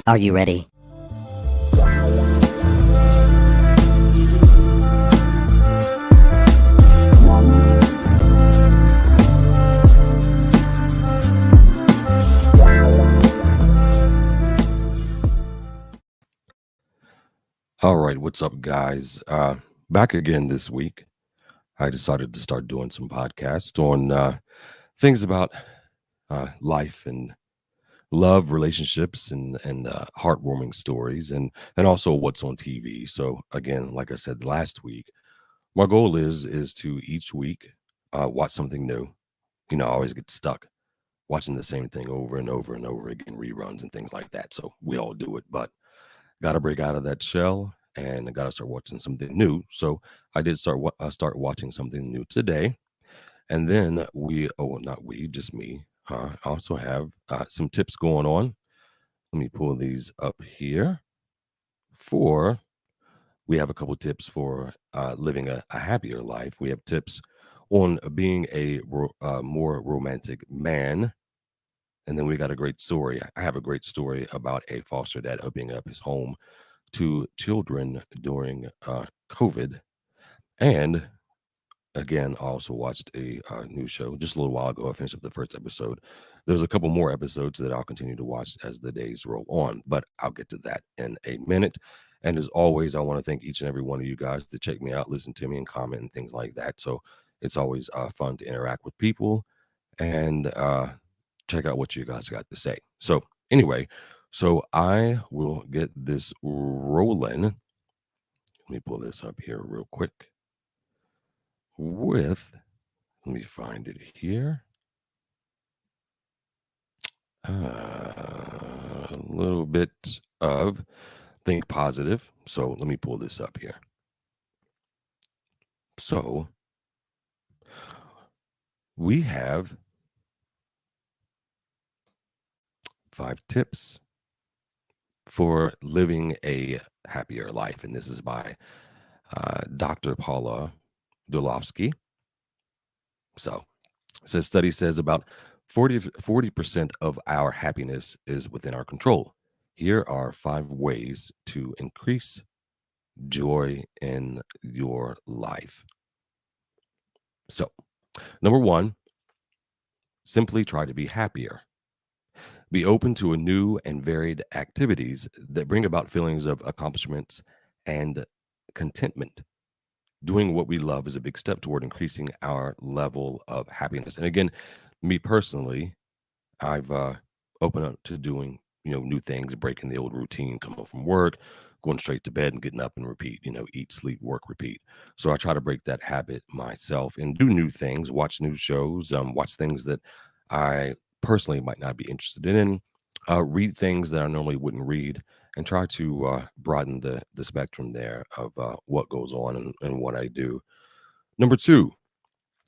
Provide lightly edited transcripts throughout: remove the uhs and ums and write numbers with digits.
Are you ready? All right, what's up, guys? Back again this week. I decided to start doing some podcasts on things about life and love, relationships, and heartwarming stories, and also what's on TV. So again, like I said last week, my goal is to each week watch something new. I always get stuck watching the same thing over and over and over again, reruns and things like that. So we all do it, but got to break out of that shell and I got to start watching something new. So I did start watching something new today, and then not we, just me. I also have some tips going on. Let me pull these up here. For We have a couple tips for living a happier life. We have tips on being a more romantic man. And then we got a great story. I have a great story about a foster dad opening up his home to children during COVID. And again, I also watched a new show just a little while ago. I finished up the first episode. There's a couple more episodes that I'll continue to watch as the days roll on, but I'll get to that in a minute. And as always, I want to thank each and every one of you guys to check me out, listen to me, and comment and things like that. So it's always fun to interact with people and check out what you guys got to say. So anyway, so I will get this rolling. Let me pull this up here real quick with, let me find it here. A little bit of think positive. So let me pull this up here. So we have 5 tips for living a happier life. And this is by Dr. Paula Dulofsky. So it says study says about 40% of our happiness is within our control. Here are 5 ways to increase joy in your life. So, number 1, simply try to be happier. Be open to a new and varied activities that bring about feelings of accomplishments and contentment. Doing what we love is a big step toward increasing our level of happiness. And again, me personally, I've opened up to doing, new things, breaking the old routine, coming home from work, going straight to bed and getting up and repeat, eat, sleep, work, repeat. So I try to break that habit myself and do new things, watch new shows, watch things that I personally might not be interested in, read things that I normally wouldn't read, and try to broaden the spectrum there of what goes on and what I do. Number 2,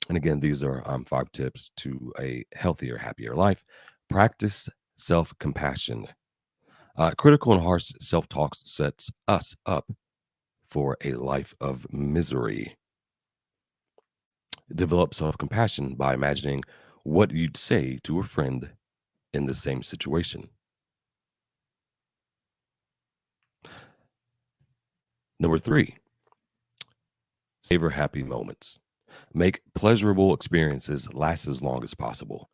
and again, these are 5 tips to a healthier, happier life. Practice self-compassion. Critical and harsh self-talk sets us up for a life of misery. Develop self-compassion by imagining what you'd say to a friend in the same situation. Number 3, savor happy moments. Make pleasurable experiences last as long as possible.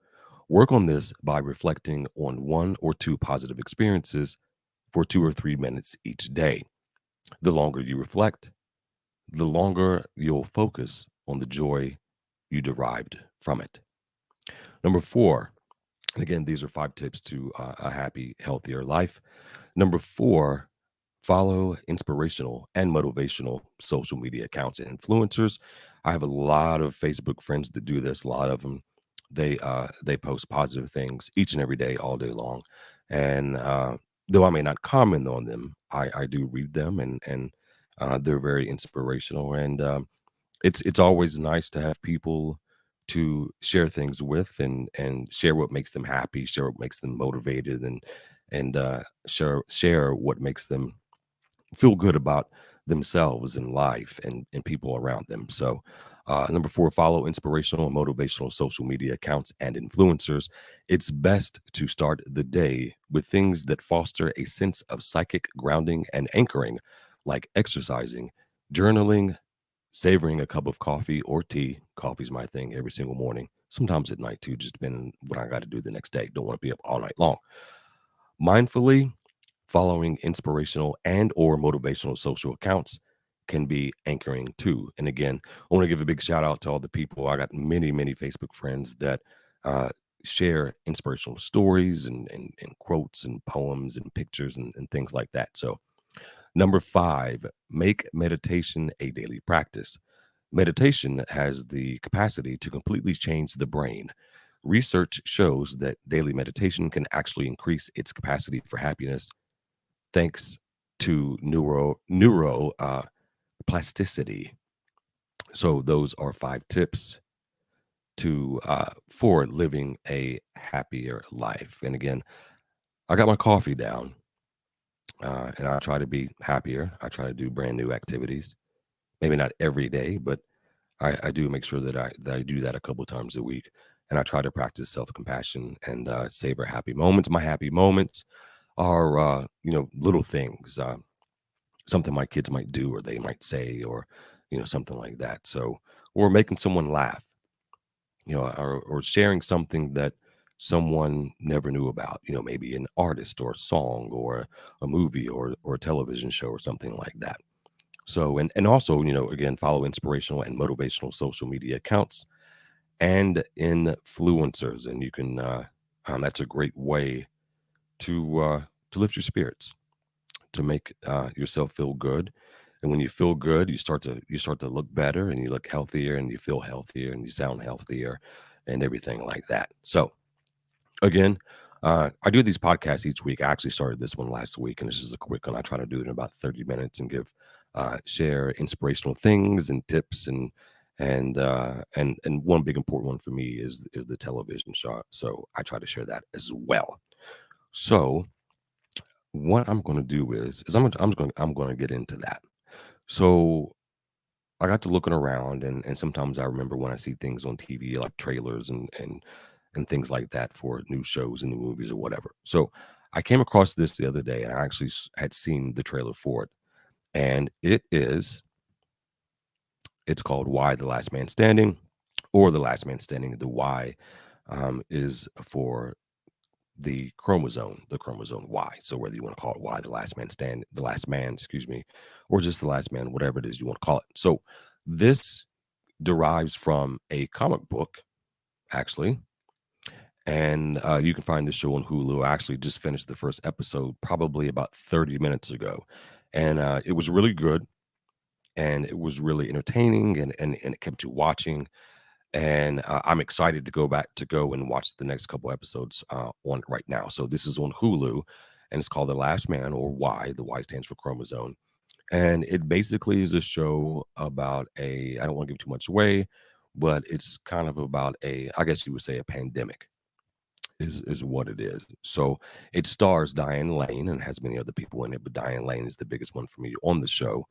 Work on this by reflecting on 1 or 2 positive experiences for 2 or 3 minutes each day. The longer you reflect, the longer you'll focus on the joy you derived from it. Number 4, and again, these are 5 tips to a happy, healthier life. Number 4, follow inspirational and motivational social media accounts and influencers. I have a lot of Facebook friends that do this. A lot of them, they post positive things each and every day, all day long. And though I may not comment on them, I do read them, and they're very inspirational. And it's always nice to have people to share things with and share what makes them happy, share what makes them motivated, and share what makes them feel good about themselves and life and people around them. So Number 4, follow inspirational and motivational social media accounts and influencers. It's best to start the day with things that foster a sense of psychic grounding and anchoring, like exercising, journaling, savoring a cup of coffee or tea. Coffee's my thing every single morning, sometimes at night too, just depending on what I got to do the next day. Don't want to be up all night long. Mindfully following inspirational and or motivational social accounts can be anchoring too. And again, I want to give a big shout out to all the people. I got many Facebook friends that uh, share inspirational stories and quotes and poems and pictures and things like that. So number 5, make meditation a daily practice. Meditation has the capacity to completely change the brain. Research shows that daily meditation can actually increase its capacity for happiness thanks to neuro plasticity. So those are 5 tips to for living a happier life. And again, I got my coffee down, and I try to be happier. I try to do brand new activities. Maybe not every day, but I do make sure that I do that a couple times a week. And I try to practice self compassion and savor happy moments. My happy moments are little things. Something my kids might do or they might say or something like that, so or making someone laugh, or sharing something that someone never knew about, maybe an artist or a song or a movie or a television show or something like that. So and also, again, follow inspirational and motivational social media accounts and influencers, and you can that's a great way to lift your spirits, to make yourself feel good. And when you feel good, you start to look better and you look healthier and you feel healthier and you sound healthier and everything like that. So again, I do these podcasts each week. I actually started this one last week, and this is a quick one. I try to do it in about 30 minutes and share inspirational things and tips and one big important one for me is the television show. So I try to share that as well. So what I'm going to do is I'm going to get into that. So I got to looking around, and sometimes I remember when I see things on TV like trailers and things like that for new shows and new movies or whatever. So I came across this the other day, and I actually had seen the trailer for it, and it's called "Why the Last Man Standing" or "The Last Man Standing." The Y is for the chromosome Y. So whether you want to call it Y, the last man, excuse me, or just the last man, whatever it is you want to call it. So this derives from a comic book, actually, and you can find this show on Hulu. I actually just finished the first episode probably about 30 minutes ago, and it was really good, and it was really entertaining, and it kept you watching. And I'm excited to go and watch the next couple episodes on it right now. So this is on Hulu, and it's called The Last Man, or Y. The Y stands for chromosome, and it basically is a show about I don't want to give too much away, but it's kind of about I guess you would say a pandemic is what it is. So it stars Diane Lane and has many other people in it, but Diane Lane is the biggest one for me on the show.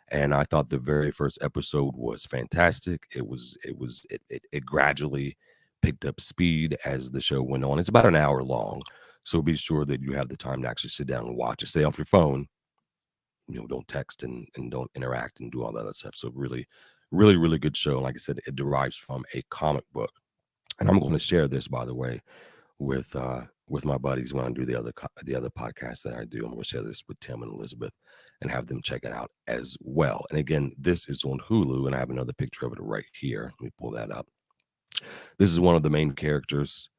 And I thought the very first episode was fantastic. It gradually picked up speed as the show went on. It's about an hour long, so be sure that you have the time to actually sit down and watch it. Stay off your phone, don't text and don't interact and do all that other stuff. So really good show. Like I said, it derives from a comic book, and I'm going to share this, by the way, with my buddies when I do the other podcasts that I do. I'm going to share this with Tim and Elizabeth and have them check it out as well. And again, this is on Hulu, and I have another picture of it right here. Let me pull that up. This is one of the main characters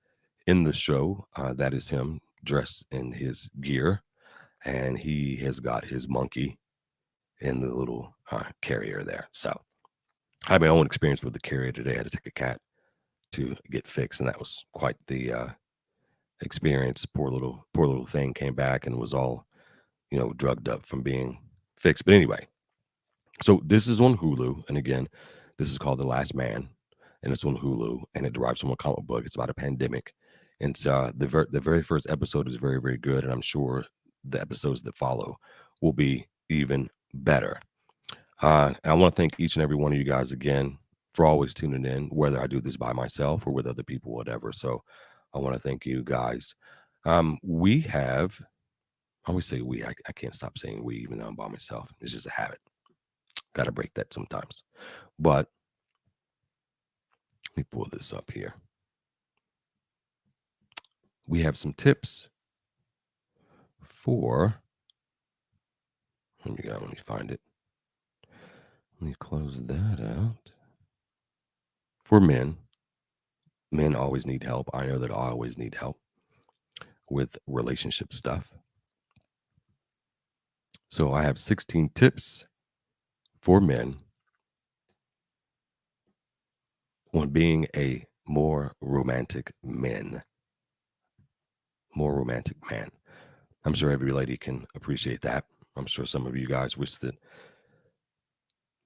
in the show. That is him dressed in his gear, and he has got his monkey in the little carrier there. So I had my own experience with the carrier today. I had to take a cat to get fixed, and that was quite the experience. Poor little thing came back and was all drugged up from being fixed. But anyway, so this is on Hulu, and again, this is called The Last Man, and it's on Hulu, and it derives from a comic book. It's about a pandemic, and the very first episode is very good, and I'm sure the episodes that follow will be even better. And I want to thank each and every one of you guys again for always tuning in, whether I do this by myself or with other people, whatever. So I want to thank you guys. We have, I always say we, I can't stop saying we, even though I'm by myself. It's just a habit. Got to break that sometimes. But let me pull this up here. We have some tips for, here we go. Let me find it. Let me close that out. For men, men always need help. I know that I always need help with relationship stuff. So I have 16 tips for men on being a more romantic man. More romantic man. I'm sure every lady can appreciate that. I'm sure some of you guys wish that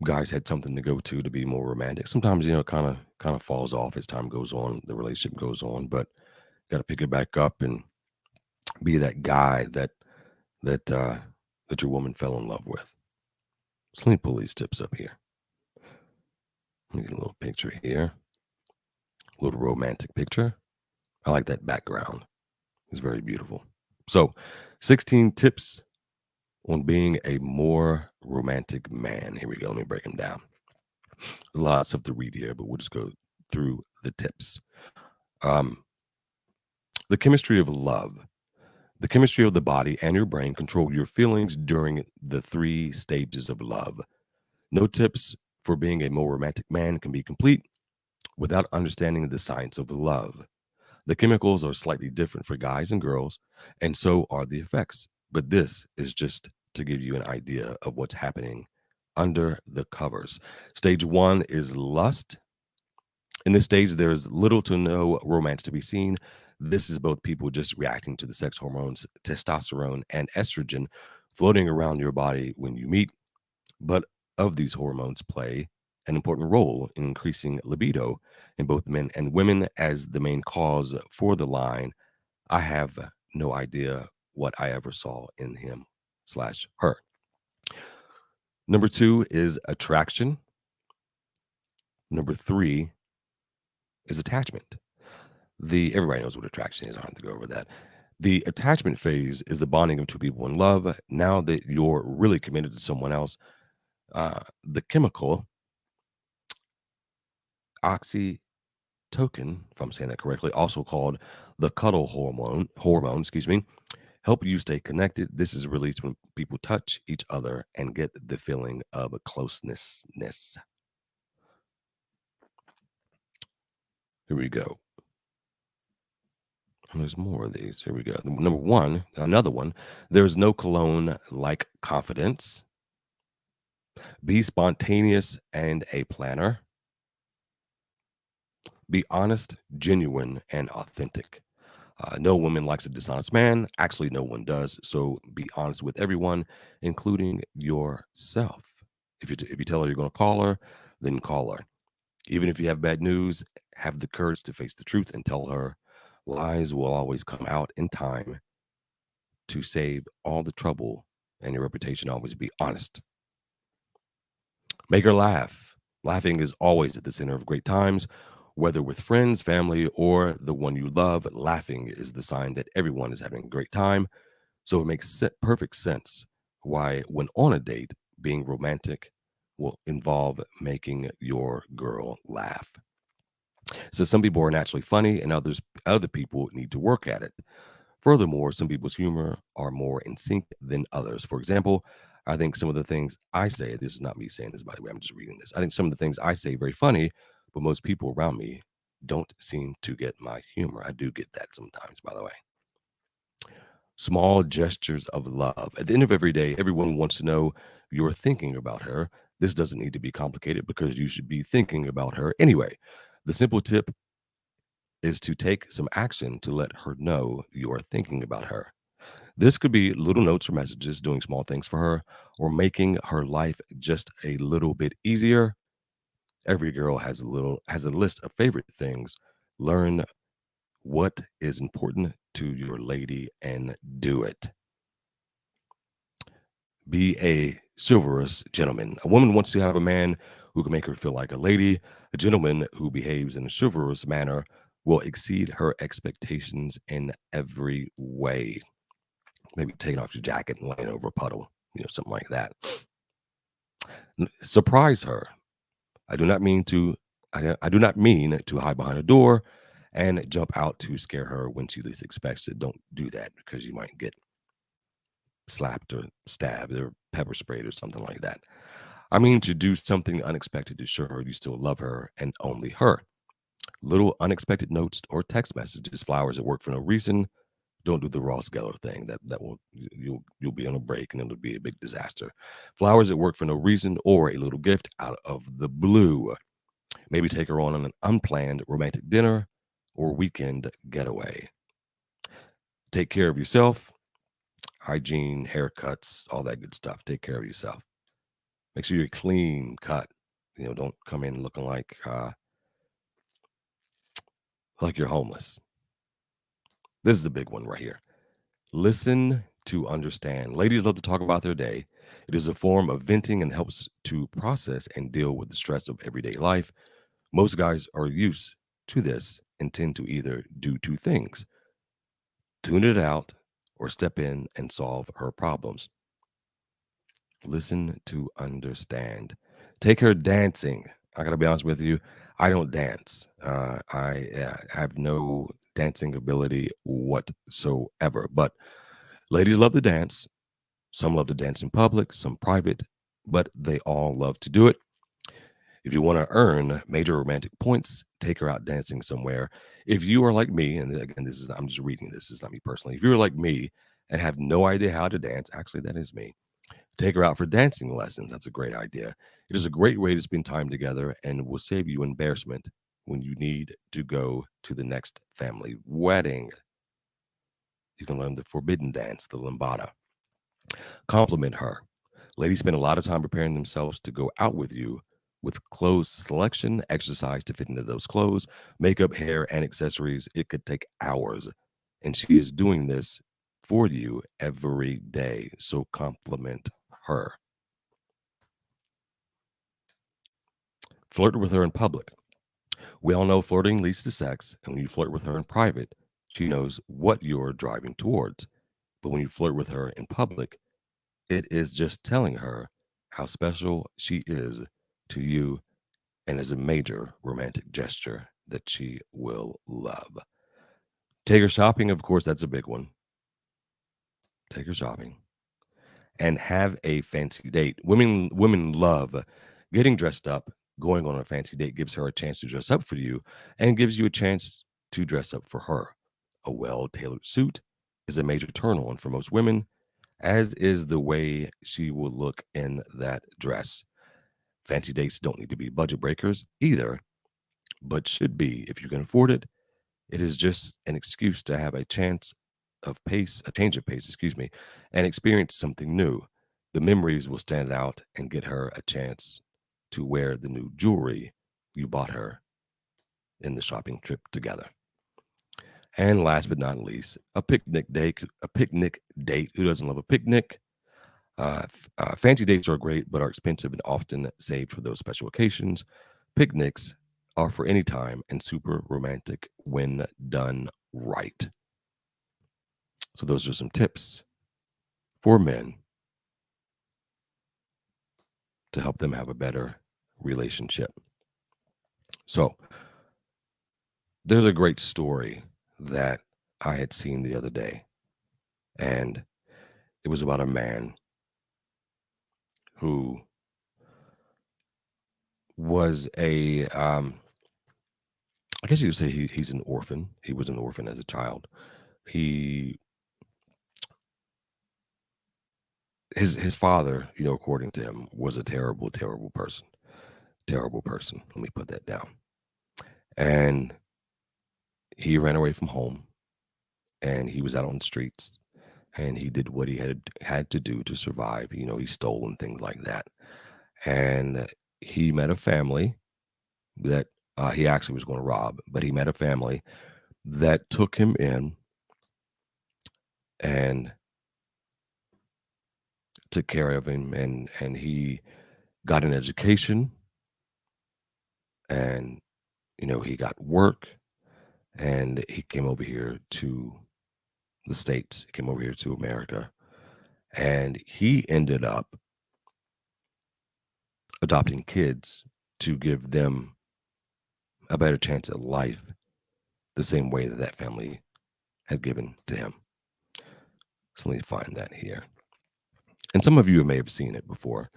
guys had something to go to be more romantic. Sometimes, it kind of falls off as time goes on, the relationship goes on, but got to pick it back up and be that guy that your woman fell in love with. So let me pull these tips up here. Let me get a little picture here. A little romantic picture. I like that background. It's very beautiful. So 16 tips on being a more romantic man. Here we go. Let me break them down. There's a lot of stuff to read here, but we'll just go through the tips. The chemistry of love. The chemistry of the body and your brain control your feelings during the 3 stages of love. No tips for being a more romantic man can be complete without understanding the science of love. The chemicals are slightly different for guys and girls, and so are the effects. But this is just to give you an idea of what's happening under the covers. Stage 1 is lust. In this stage, there's little to no romance to be seen. This is both people just reacting to the sex hormones, testosterone and estrogen floating around your body when you meet. But of these hormones play an important role in increasing libido in both men and women as the main cause for the line, I have no idea what I ever saw in him/her. Number 2 is attraction. Number 3 is attachment. Everybody knows what attraction is. I don't have to go over that. The attachment phase is the bonding of two people in love. Now that you're really committed to someone else, the chemical oxytocin, if I'm saying that correctly, also called the cuddle hormone, help you stay connected. This is released when people touch each other and get the feeling of a closeness. Here we go. And there's more of these. Here we go. Number 1, another one. There's no cologne like confidence. Be spontaneous and a planner. Be honest, genuine, and authentic. No woman likes a dishonest man. Actually, no one does. So be honest with everyone, including yourself. If you tell her you're going to call her, then call her. Even if you have bad news, have the courage to face the truth and tell her. Lies will always come out in time. To save all the trouble and your reputation, always be honest. Make her laugh. Laughing is always at the center of great times. Whether with friends, family, or the one you love, laughing is the sign that everyone is having a great time. So it makes perfect sense why, when on a date, being romantic will involve making your girl laugh. So some people are naturally funny, and other people need to work at it. Furthermore, some people's humor are more in sync than others. For example, I think some of the things I say, this is not me saying this, by the way, I'm just reading this. I think some of the things I say very funny, but most people around me don't seem to get my humor. I do get that sometimes, by the way. Small gestures of love. At the end of every day, everyone wants to know you're thinking about her. This doesn't need to be complicated because you should be thinking about her anyway. The simple tip is to take some action to let her know you are thinking about her. This could be little notes or messages, doing small things for her, or making her life just a little bit easier. Every girl has a list of favorite things. Learn what is important to your lady and do it. Be a chivalrous gentleman. A woman wants to have a man who can make her feel like a lady. A gentleman who behaves in a chivalrous manner will exceed her expectations in every way. Maybe taking off your jacket and laying over a puddle, something like that. Surprise her. I do not mean to I do not mean to hide behind a door and jump out to scare her when she least expects it. Don't do that because you might get slapped or stabbed or pepper sprayed or something like that. I mean to do something unexpected to show her you still love her and only her. Little unexpected notes or text messages, flowers that work for no reason. Don't do the Ross Geller thing. That will you'll be on a break and it'll be a big disaster. Flowers that work for no reason or a little gift out of the blue. Maybe take her on an unplanned romantic dinner or weekend getaway. Take care of yourself, hygiene, haircuts, all that good stuff. Take care of yourself. Make sure you're clean cut. Don't come in looking like you're homeless. This is a big one right here. Listen to understand. Ladies love to talk about their day. It is a form of venting and helps to process and deal with the stress of everyday life. Most guys are used to this and tend to either do two things: tune it out or step in and solve her problems. Listen to understand. Take her dancing. I got to be honest with you. I don't dance. I have no dancing ability whatsoever. But ladies love to dance. Some love to dance in public, some private, but they all love to do it. If you want to earn major romantic points, take her out dancing somewhere. If you are like me, and again, I'm just reading this is not me personally. If you're like me and have no idea how to dance, actually, that is me. Take her out for dancing lessons. That's a great idea. It is a great way to spend time together and will save you embarrassment when you need to go to the next family wedding. You can learn the forbidden dance, the lambada. Compliment her. Ladies spend a lot of time preparing themselves to go out with you with clothes selection, exercise to fit into those clothes, makeup, hair, and accessories. It could take hours. And she is doing this for you every day. So compliment her. Flirt with her in public. We all know flirting leads to sex. And when you flirt with her in private, she knows what you're driving towards. But when you flirt with her in public, it is just telling her how special she is to you and is a major romantic gesture that she will love. Take her shopping, of course, that's a big one. Take her shopping and have a fancy date. Women love getting dressed up. Going on a fancy date gives her a chance to dress up for you and gives you a chance to dress up for her. A well-tailored suit is a major turn on for most women, as is the way she will look in that dress. Fancy dates don't need to be budget breakers either, but should be if you can afford it. It is just an excuse to have a change of pace, excuse me, and experience something new. The memories will stand out and get her a chance to wear the new jewelry you bought her in the shopping trip together. And last but not least, a picnic date. A picnic date. Who doesn't love a picnic? Fancy dates are great, but are expensive and often saved for those special occasions. Picnics are for any time and super romantic when done right. So, those are some tips for men to help them have a better relationship. So, there's a great story that I had seen the other day, and it was about a man who was I guess you could say he's an orphan. He was an orphan as a child. He his father, according to him, was a terrible, terrible person. Terrible person. Let me put that down. And he ran away from home and he was out on the streets and he did what he had to do to survive. He stole and things like that. And he met a family that he actually was going to rob, but he met a family that took him in and took care of him, and he got an education. and he got work, and he came over here to the States. He came over here to America, and he ended up adopting kids to give them a better chance at life, the same way that that family had given to him. So let me find that here. And some of you may have seen it before.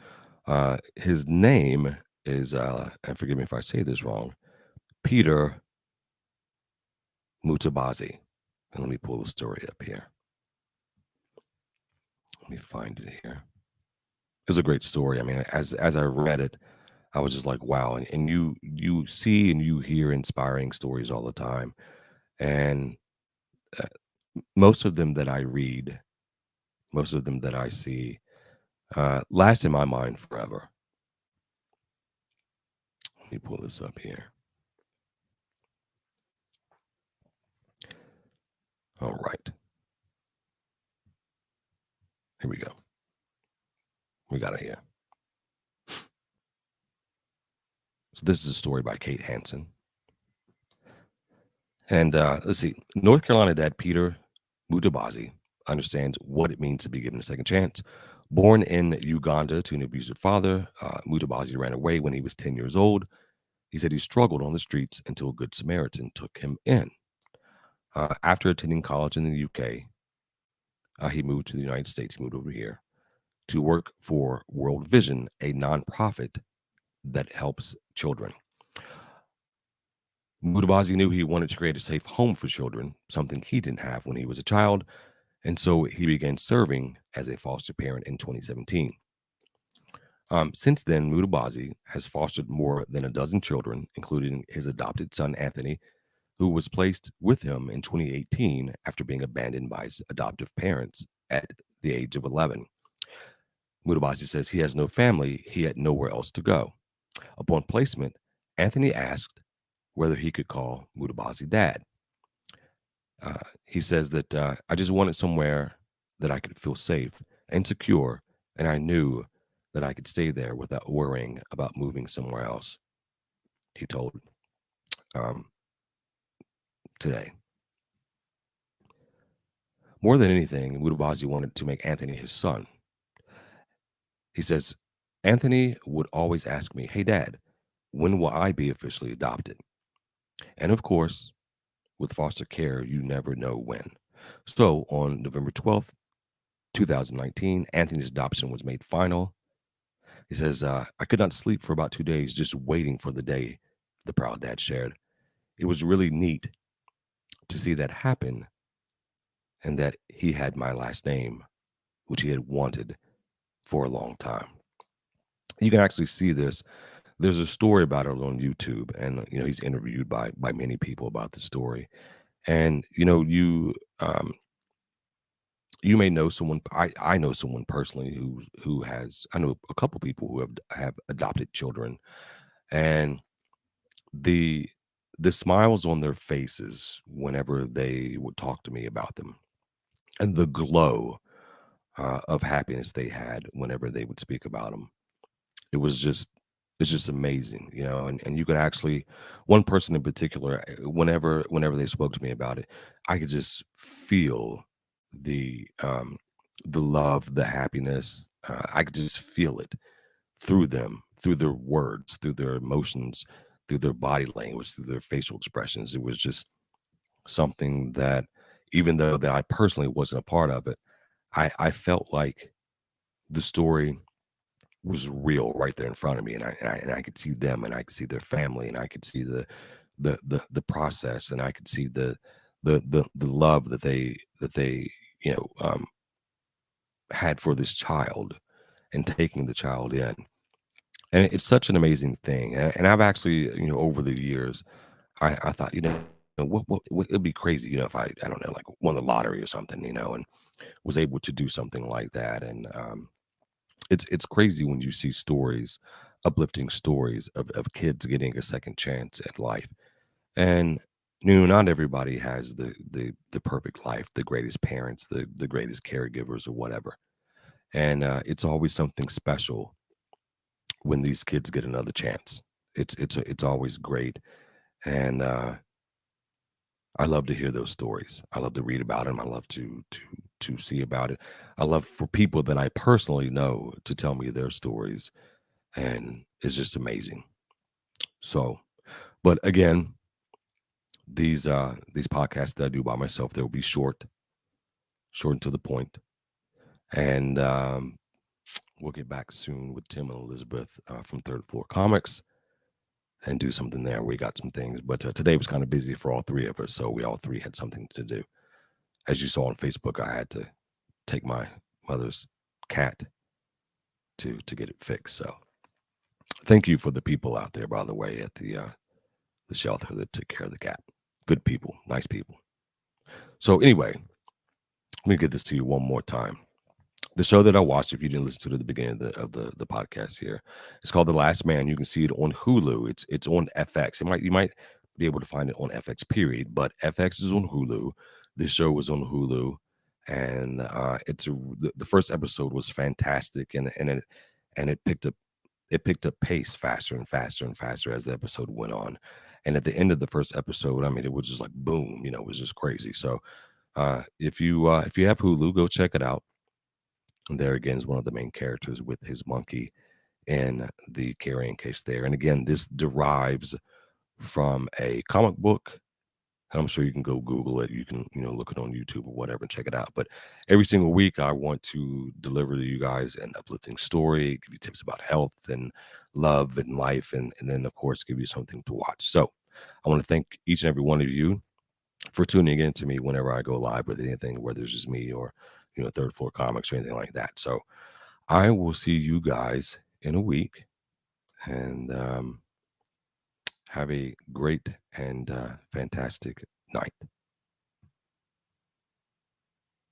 His name is, and forgive me if I say this wrong, Peter Mutabazi. And let me pull the story up here. Let me find it here. It's a great story. I mean, as I read it, I was just like, wow. And you see and you hear inspiring stories all the time. And uh, most of them that I read, most of them that I see, last in my mind forever. Let me pull this up here. All right. Here we go. We got it here. So this is a story by Kate Hansen. And let's see. North Carolina dad Peter Mutabazi understands what it means to be given a second chance. Born in Uganda to an abusive father, Mutabazi ran away when he was 10 years old. He said he struggled on the streets until a good Samaritan took him in. After attending college in the UK, he moved to the United States. He moved over here to work for World Vision, a nonprofit that helps children. Mutabazi knew he wanted to create a safe home for children, something he didn't have when he was a child, and so he began serving as a foster parent in 2017. Since then, Mutabazi has fostered more than a dozen children, including his adopted son Anthony, who was placed with him in 2018 after being abandoned by his adoptive parents at the age of 11. Mutabazi says he has no family, he had nowhere else to go. Upon placement, Anthony asked whether he could call Mutabazi dad. He says that I just wanted somewhere that I could feel safe and secure, and I knew that I could stay there without worrying about moving somewhere else. He told um, Today. More than anything, Mutabazi wanted to make Anthony his son. He says, Anthony would always ask me, "Hey, Dad, when will I be officially adopted?" And of course, with foster care, you never know when. So on November 12th, 2019, Anthony's adoption was made final. He says, I could not sleep for about 2 days just waiting for the day, the proud dad shared. It was really neat to see that happen and that he had my last name, which he had wanted for a long time. You can actually see this. There's a story about it on YouTube, and he's interviewed by many people about the story. And you may know someone. I know someone personally who has. I know a couple people who have adopted children, and the the smiles on their faces whenever they would talk to me about them, and the glow of happiness they had whenever they would speak about them. It was just it's just amazing, and you could actually one person in particular, whenever they spoke to me about it, I could just feel the the love, the happiness. I could just feel it through them, through their words, through their emotions, through their body language, through their facial expressions. It was just something that, even though that I personally wasn't a part of it, I felt like the story was real right there in front of me, and I could see them, and I could see their family, and I could see the process, and I could see the love that they you know um, had for this child, and taking the child in. And it's such an amazing thing. And I've actually, over the years, I thought, what it'd be crazy, if I don't know, like won the lottery or something, and was able to do something like that. And it's crazy when you see stories, uplifting stories of kids getting a second chance at life. And not everybody has the perfect life, the greatest parents, the greatest caregivers or whatever. And it's always something special when these kids get another chance. it's always great, and I love to hear those stories. I love to read about them. I love to see about it. I love for people that I personally know to tell me their stories, and it's just amazing. So, but again, these podcasts that I do by myself, they'll be short and to the point, and we'll get back soon with Tim and Elizabeth from Third Floor Comics and do something there. We got some things, but today was kind of busy for all three of us, so we all three had something to do. As you saw on Facebook, I had to take my mother's cat to get it fixed. So thank you for the people out there, by the way, at the shelter that took care of the cat. Good people, nice people. So anyway, let me get this to you one more time. The show that I watched, if you didn't listen to it at the beginning of the podcast here, it's called The Last Man. You can see it on Hulu. It's on FX. You might be able to find it on FX period, but FX is on Hulu. This show was on Hulu, and the first episode was fantastic, and it picked up pace faster and faster and faster as the episode went on. And at the end of the first episode, I mean, it was just like boom, it was just crazy. So if you have Hulu, go check it out. And there again is one of the main characters with his monkey in the carrying case there. And again, this derives from a comic book. And I'm sure you can go Google it. You can, look it on YouTube or whatever and check it out. But every single week, I want to deliver to you guys an uplifting story, give you tips about health and love and life, and then, of course, give you something to watch. So I want to thank each and every one of you for tuning in to me whenever I go live with anything, whether it's just me or, Third Floor Comics or anything like that. So I will see you guys in a week, and have a great and fantastic night.